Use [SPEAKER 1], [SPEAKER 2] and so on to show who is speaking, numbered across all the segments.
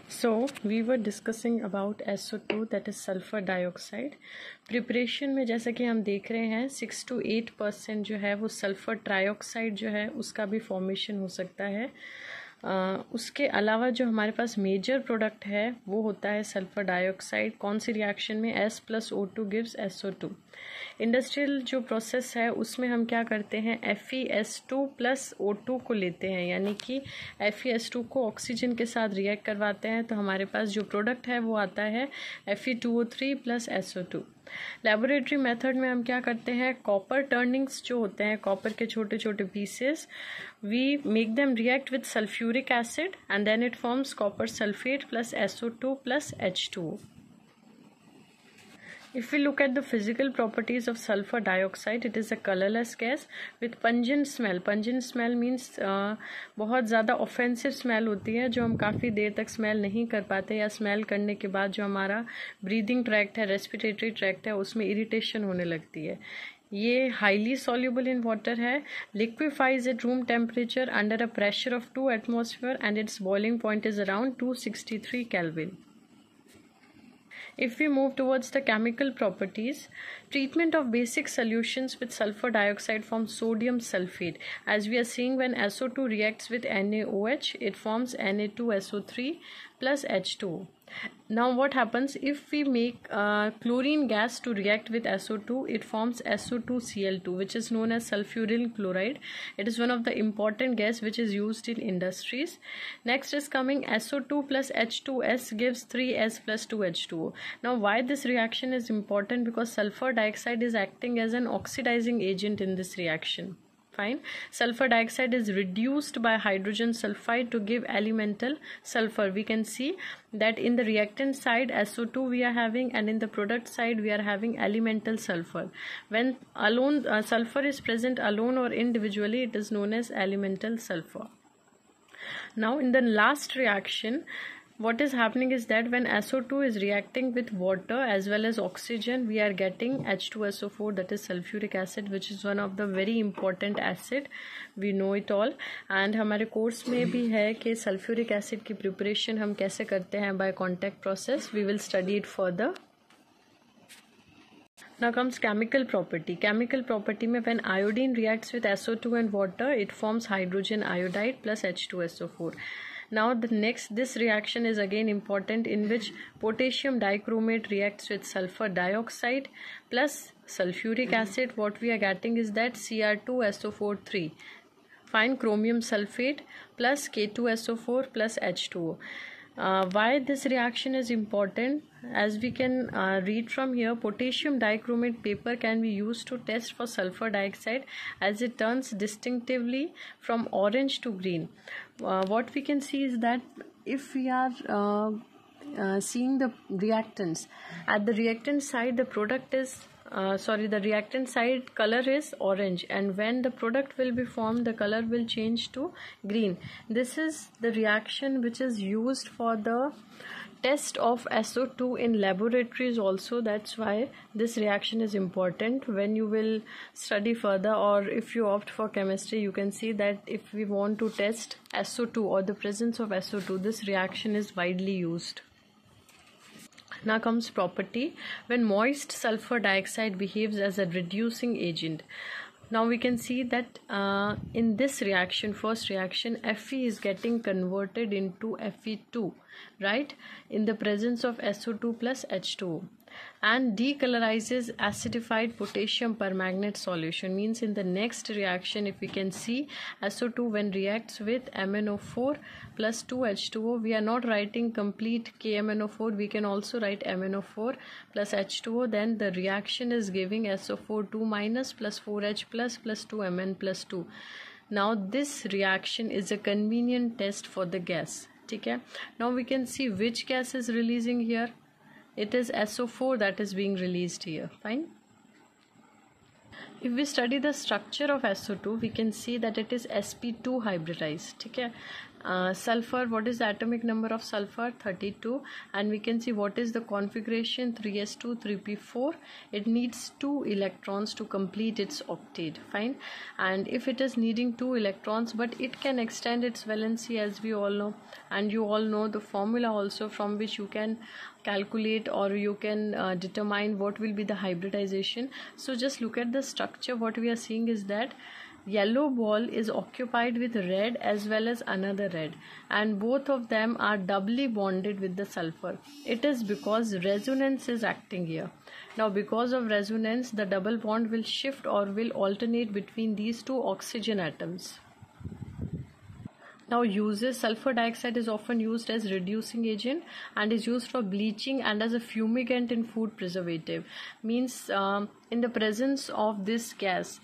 [SPEAKER 1] So we were discussing about SO2, that is sulfur dioxide. Preparation में जैसा कि हम देख रहे हैं 6 to 8% जो है वो सल्फर ट्राइऑक्साइड जो है उसका भी फॉर्मेशन हो सकता है। उसके अलावा जो हमारे पास मेजर प्रोडक्ट है वो होता है सल्फर डाइऑक्साइड। कौन सी रिएक्शन में? S+O2 gives SO2। इंडस्ट्रियल जो प्रोसेस है उसमें हम क्या करते हैं, FeS2 + O2 को लेते हैं, यानी कि FeS2 को ऑक्सीजन के साथ रिएक्ट करवाते हैं तो हमारे पास जो प्रोडक्ट है वो आता है Fe2O3 + SO2। लेबोरेटरी मेथड में हम क्या करते हैं, कॉपर टर्निंग्स जो होते हैं, कॉपर के छोटे छोटे pieces, we make them react with sulphuric acid and then it forms copper sulphate + SO2 + H2O। If we look at the physical properties of sulfur dioxide, it is a colorless gas with pungent smell. Pungent smell means बहुत ज़्यादा offensive smell होती है जो हम काफ़ी देर तक smell नहीं कर पाते, या smell करने के बाद जो हमारा breathing tract है, respiratory tract है, उसमें irritation होने लगती है। ये highly soluble in water है, liquefies at room temperature under a pressure of 2 atmosphere and its boiling point is around 263 Kelvin. If we move towards the chemical properties, treatment of basic solutions with sulfur dioxide forms sodium sulfate. As we are seeing, when SO2 reacts with NaOH, it forms Na2SO3 + H2O. Now what happens if we make chlorine gas to react with SO2? It forms SO2Cl2, which is known as sulfuryl chloride. It is one of the important gas which is used in industries. Next is coming SO2 + H2S gives 3S + 2H2O. Now why this reaction is important? Because sulfur dioxide is acting as an oxidizing agent in this reaction. Fine. Sulfur dioxide is reduced by hydrogen sulfide to give elemental sulfur. We can see that in the reactant side SO2 we are having, and in the product side we are having elemental sulfur. When alone sulfur is present alone or individually, it is known as elemental sulfur. Now in the last reaction, what is happening is that when SO2 is reacting with water as well as oxygen, we are getting H2SO4, that is sulfuric acid, which is one of the very important acid. We know it all, and हमारे course में भी है कि sulfuric acid की preparation हम कैसे करते हैं by contact process. We will study it further. Now comes chemical property. Chemical property में when iodine reacts with SO2 and water, it forms hydrogen iodide + H2SO4. Now this reaction is again important, in which potassium dichromate reacts with sulfur dioxide plus sulfuric acid. What we are getting is that Cr2SO4 3. Fine, chromium sulfate plus K2SO4 plus H2O. Why this reaction is important? As we can read from here, potassium dichromate paper can be used to test for sulfur dioxide as it turns distinctively from orange to green. What we can see is that if we are seeing the reactants, at the reactant side the product is the reactant side color is orange, and when the product will be formed the color will change to green. This is the reaction which is used for the test of SO2 in laboratories also. That's why this reaction is important. When you will study further, or if you opt for chemistry, you can see that if we want to test SO2 or the presence of SO2, this reaction is widely used. Now comes property. When moist sulfur dioxide behaves as a reducing agent. Now we can see that in this reaction, first reaction, Fe is getting converted into Fe2, right, in the presence of SO2 + H2O, and decolorizes acidified potassium permanganate solution. Means in the next reaction, if we can see SO2 when reacts with MnO4 + 2H2O, we are not writing complete KMnO4, we can also write MnO4 + H2O. Then the reaction is giving SO4 2- + 4H+ + 2Mn + 2. Now this reaction is a convenient test for the gas. Okay? Now we can see which gas is releasing here. It is SO4 that is being released here. Fine. If we study the structure of SO2, we can see that it is sp2 hybridized. Okay? Sulfur, what is the atomic number of sulfur? 32. And we can see what is the configuration, 3s2 3p4. It needs 2 electrons to complete its octet. Fine. And if it is needing 2 electrons, but it can extend its valency, as we all know, and you all know the formula also from which you can calculate or you can determine what will be the hybridization. So just look at the structure. What we are seeing is that yellow ball is occupied with red as well as another red, and both of them are doubly bonded with the sulfur. It is because resonance is acting here. Now because of resonance, the double bond will shift or will alternate between these two oxygen atoms. Now uses, sulfur dioxide is often used as reducing agent and is used for bleaching and as a fumigant in food preservative. Means in the presence of this gas,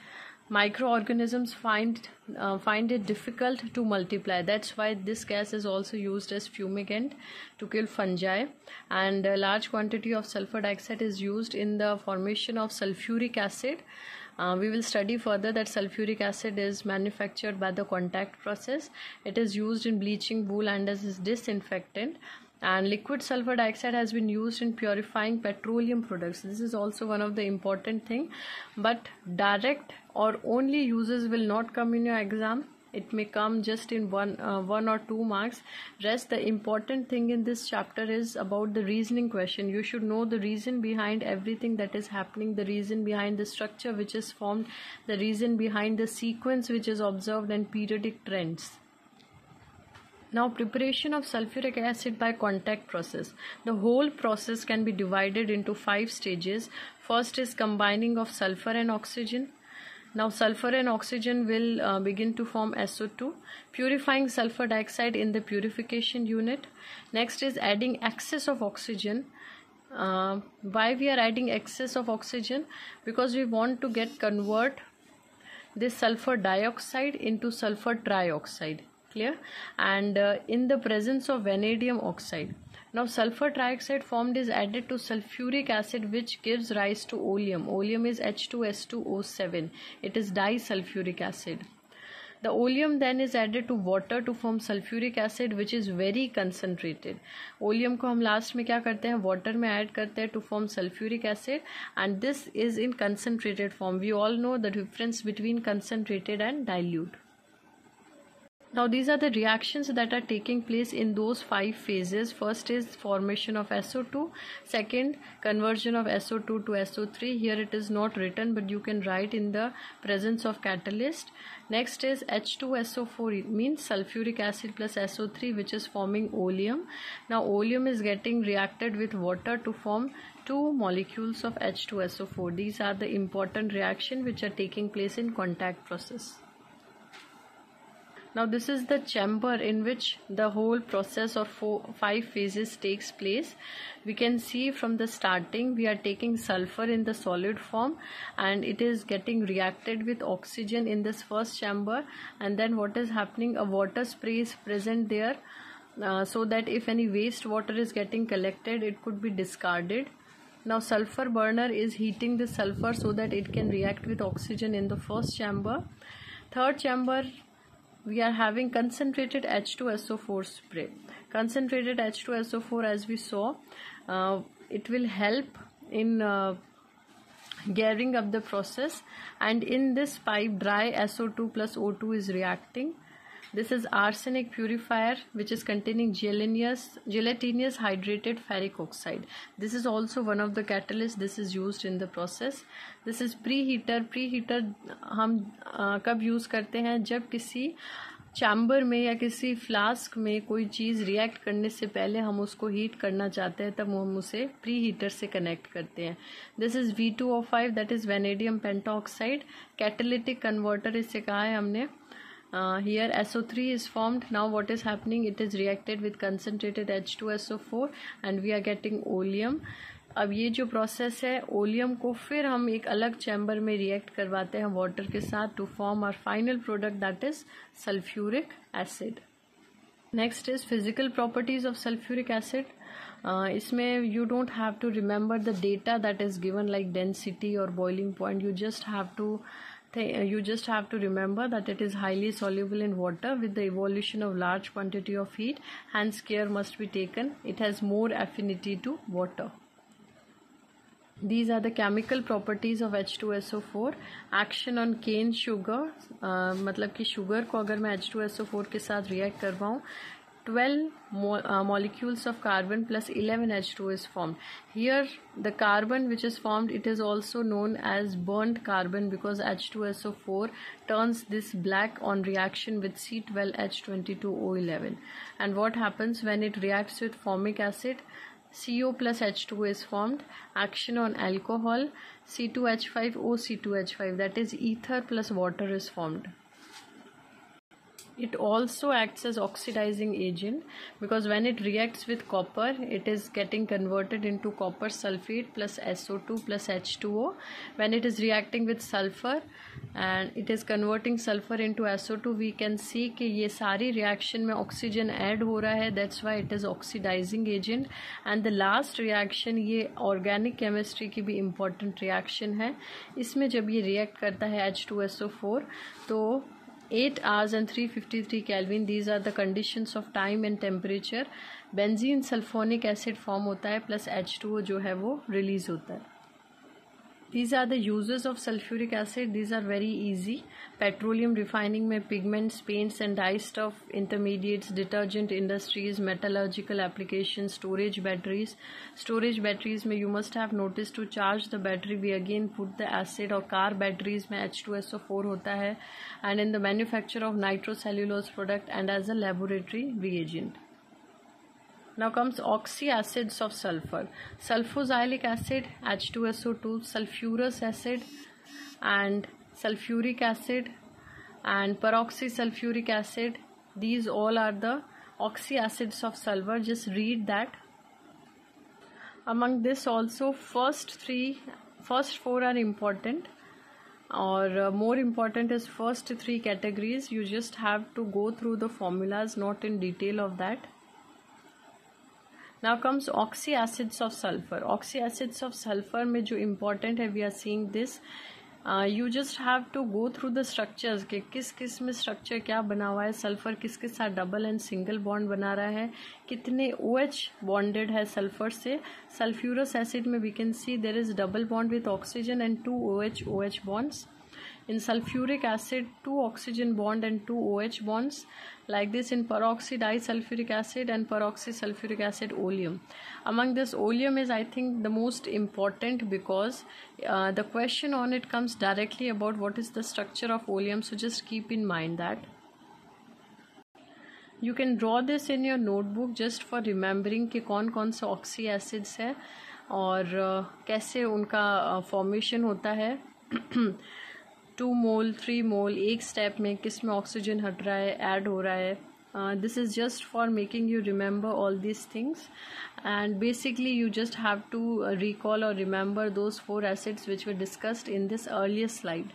[SPEAKER 1] microorganisms find it difficult to multiply. That's why this gas is also used as fumigant to kill fungi, and a large quantity of sulfur dioxide is used in the formation of sulfuric acid. We will study further that sulfuric acid is manufactured by the contact process. It is used in bleaching wool and as a disinfectant. And liquid sulfur dioxide has been used in purifying petroleum products. This is also one of the important thing. But direct or only uses will not come in your exam. It may come just in one or two marks. Rest, the important thing in this chapter is about the reasoning question. You should know the reason behind everything that is happening, the reason behind the structure which is formed, the reason behind the sequence which is observed, and periodic trends. Now preparation of sulfuric acid by contact process. The whole process can be divided into 5 stages. First is combining of sulfur and oxygen. Now sulfur and oxygen will begin to form SO2. Purifying sulfur dioxide in the purification unit. Next is adding excess of oxygen. Why we are adding excess of oxygen? Because we want to convert this sulfur dioxide into sulfur trioxide. Clear? And in the presence of vanadium oxide. Now sulfur trioxide formed is added to sulfuric acid, which gives rise to oleum. Oleum is H2S2O7. It is disulfuric acid. The oleum then is added to water to form sulfuric acid, which is very concentrated. Oleum को हम last में क्या करते हैं, water में add करते हैं to form sulfuric acid, and this is in concentrated form. We all know the difference between concentrated and dilute. Now these are the reactions that are taking place in those 5 phases. First is formation of SO2. Second, conversion of SO2 to SO3. Here it is not written, but you can write in the presence of catalyst. Next is H2SO4. It means sulfuric acid plus SO3, which is forming oleum. Now oleum is getting reacted with water to form 2 molecules of H2SO4. These are the important reactions which are taking place in contact process. Now this is the chamber in which the whole process of 5 phases takes place. We can see from the starting we are taking sulfur in the solid form and it is getting reacted with oxygen in this first chamber, and then what is happening, a water spray is present there so that if any waste water is getting collected, it could be discarded. Now sulfur burner is heating the sulfur so that it can react with oxygen in the first chamber. Third chamber, we are having concentrated H2SO4 spray. Concentrated H2SO4, as we saw, it will help in gearing up the process, and in this pipe dry SO2 plus O2 is reacting. This is arsenic purifier, which is containing gelatinous hydrated ferric oxide. This is also one of the catalysts. This is used in the process. This is preheater. Preheater हम कब use करते हैं, जब किसी chamber में या किसी flask में कोई चीज़ रिएक्ट करने से पहले हम उसको हीट करना चाहते हैं, तब हम उसे प्री हीटर से कनेक्ट करते हैं. This is V2O5, that is vanadium pentoxide. Catalytic converter इससे कहा है हमने. Here SO3 is formed. Now what is happening, it is reacted with concentrated H2SO4 and we are getting oleum. अब ये जो प्रोसेस है, ओलियम को फिर हम एक अलग चैम्बर में रिएक्ट करवाते हैं वाटर के साथ to form our final product, that is sulphuric acid. Next is physical properties of sulphuric acid. इसमें you don't have to remember the data that is given like density और boiling point. You just have to you just have to remember that it is highly soluble in water with the evolution of large quantity of heat, hence care must be taken. It has more affinity to water. These are the chemical properties of H2SO4. Action on cane sugar, मतलब कि sugar को अगर मैं H2SO4 के साथ react करवाऊँ, 12 molecules of carbon plus 11 H2 is formed. Here the carbon which is formed, it is also known as burnt carbon because H2SO4 turns this black on reaction with C12H22O11. And what happens when it reacts with formic acid? CO plus H2 is formed. Action on alcohol, C2H5O C2H5, that is ether plus water is formed. It also acts as oxidizing agent because when it reacts with copper, it is getting converted into copper sulfate plus SO2 plus H2O. When it is reacting with sulfur and it is converting sulfur into SO2, we can see कि ये सारी reaction में oxygen add हो रहा है, that's why it is oxidizing agent. And the last reaction, ये organic chemistry की भी important reaction है. इसमें जब ये react करता है H2SO4 तो 8 hours and 353 Kelvin, these are the conditions of time and temperature. Benzene sulphonic acid form होता है प्लस H2O जो है वो रिलीज होता है. These are the uses of sulfuric acid. These are very easy. Petroleum refining में pigments, paints and dye stuff, intermediates, detergent industries, metallurgical applications, storage batteries. Storage batteries में you must have noticed to charge the battery we again put the acid, और car batteries में H2SO4 होता है, and in the manufacture of nitrocellulose product and as a laboratory reagent. Now comes oxyacids of sulfur. Sulfoxylic acid, H2SO2, sulfurous acid and sulfuric acid and peroxysulfuric acid. These all are the oxyacids of sulfur. Just read that. Among this also first four are important, or more important is first three categories. You just have to go through the formulas, not in detail of that. Now comes oxyacids of sulfur. Oxyacids of sulfur में जो important है, we are seeing this. You just have to go through the structures कि किस किस में structure क्या बना हुआ है, सल्फर किसके साथ डबल एंड सिंगल बॉन्ड बना रहा है, कितने OH बॉन्डेड है सल्फर से. सल्फ्यूरस एसिड में we can see there is double bond with oxygen and 2 OH bonds. In sulfuric acid, 2 oxygen bond and 2 OH bonds. Like this in peroxy disulfuric acid and peroxysulfuric acid oleum. Among this, oleum is I think the most important because the question on it comes directly about what is the structure of oleum. So just keep in mind that. You can draw this in your notebook just for remembering कि कौन कौन से oxy acids है और कैसे उनका formation होता है. 2 मोल 3 मोल एक स्टेप में किस में ऑक्सीजन हट रहा है, ऐड हो रहा है. This is just for making you remember all these things, and basically you just have to recall or remember those 4 acids which were discussed in this earlier slide.